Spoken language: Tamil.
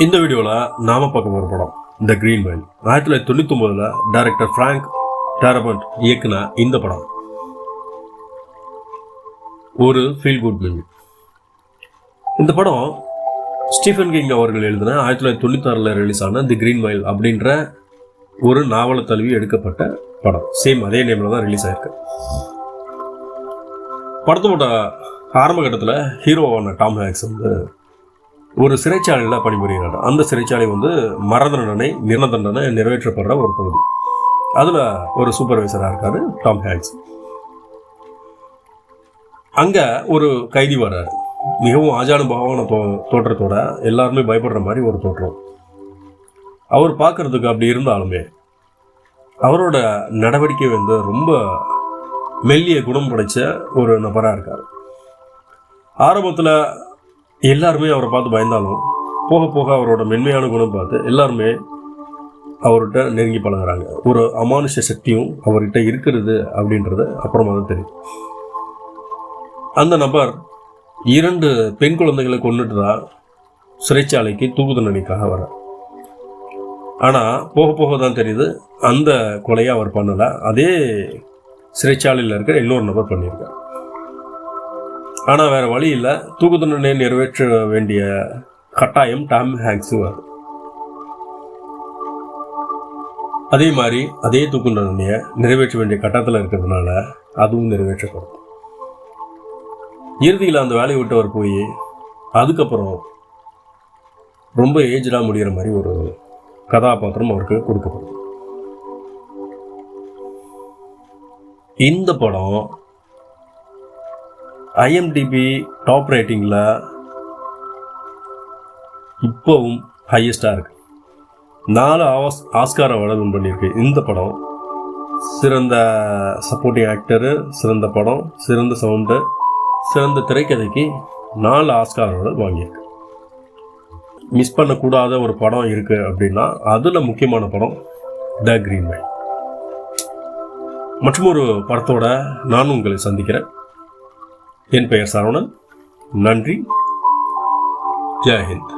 இந்த வீடியோவில் நாம பார்க்க போகிற படம் the Green Mile. 1999 director Frank Darabont இயக்குன இந்த படம் ஒரு ஃபீல் குட் மூவி. இந்த படம் ஸ்டீஃபன் கிங் அவர்கள் எழுதின 1996 ரிலீஸ் ஆன தி கிரீன் மைல் அப்படின்ற ஒரு நாவலை தழுவி எடுக்கப்பட்ட படம். சேம் அதே நேமில் தான் ரிலீஸ் ஆயிருக்கு. படத்தோட ஆரம்ப கட்டத்தில் ஹீரோவான டாம் ஹேங்க்ஸ் ஒரு சிறைச்சாலையில் பணிபுரிகிறார். அந்த சிறைச்சாலை மரண தண்டனை நிறைவேற்றப்படுற ஒரு பகுதி. அதில் ஒரு சூப்பர்வைசராக இருக்கார் டாம் ஹேங்க்ஸ். அங்கே ஒரு கைதி வர்றார். மிகவும் ஆஜானுபாவான தோற்றத்தோட, எல்லாருமே பயப்படுற மாதிரி ஒரு தோற்றம். அவர் பார்க்கறதுக்கு அப்படி இருந்தாலுமே அவரோட நடவடிக்கை ரொம்ப மெல்லிய குணம் படைச்ச ஒரு நபராக இருக்கார். ஆரம்பத்தில் எல்லாருமே அவரை பார்த்து பயந்தாலும் போக போக அவரோட மென்மையான குணம் பார்த்து எல்லாருமே அவர்கிட்ட நெருங்கி பழகுறாங்க. ஒரு அமானுஷ சக்தியும் அவர்கிட்ட இருக்கிறது அப்படின்றது அப்புறமா தான் தெரியும். அந்த நபர் 2 பெண் குழந்தைகளை கொண்டுட்டு தான் சிறைச்சாலைக்கு தூக்கு தண்டனைக்காக வர்றார். ஆனால் போக போக தான் தெரியுது அந்த கொலையை அவர் பண்ணலை, அதே சிறைச்சாலையில் இருக்கிற இன்னொரு நபர் பண்ணியிருக்கார். ஆனால் வேறு வழி இல்லை, தூக்கு தண்டனை நிறைவேற்ற வேண்டிய கட்டாயம் டாம் ஹேங்க்ஸு வரும். அதே மாதிரி அதே தூக்கு தண்டனையை நிறைவேற்ற வேண்டிய கட்டத்தில் இருக்கிறதுனால அதுவும் நிறைவேற்றப்படும். இறுதியில் அந்த வேலையை விட்டு அவர் போய் அதுக்கப்புறம் ரொம்ப ஏஜ்டாக முடிகிற மாதிரி ஒரு கதாபாத்திரம் அவருக்கு கொடுக்கப்படும். இந்த படம் IMDb டாப் ரேட்டிங்கில் இப்போவும் ஹையஸ்டாக இருக்குது. 4 ஆஸ்கார் அவார்டு வின் பண்ணியிருக்கு. இந்த படம் சிறந்த சப்போர்ட்டிங் ஆக்டரு, சிறந்த படம், சிறந்த சவுண்டு, சிறந்த திரைக்கதைக்கு 4 ஆஸ்கார் அவார்டு வாங்கியிருக்கு. மிஸ் பண்ணக்கூடாத ஒரு படம் இருக்குது அப்படின்னா அதில் முக்கியமான படம் த கிரீன் மைல். மற்றும் ஒரு படத்தோட நான் உங்களை சந்திக்கிறேன். என் பெயர் சரவணன். நன்றி. ஜெய் ஹிந்த்.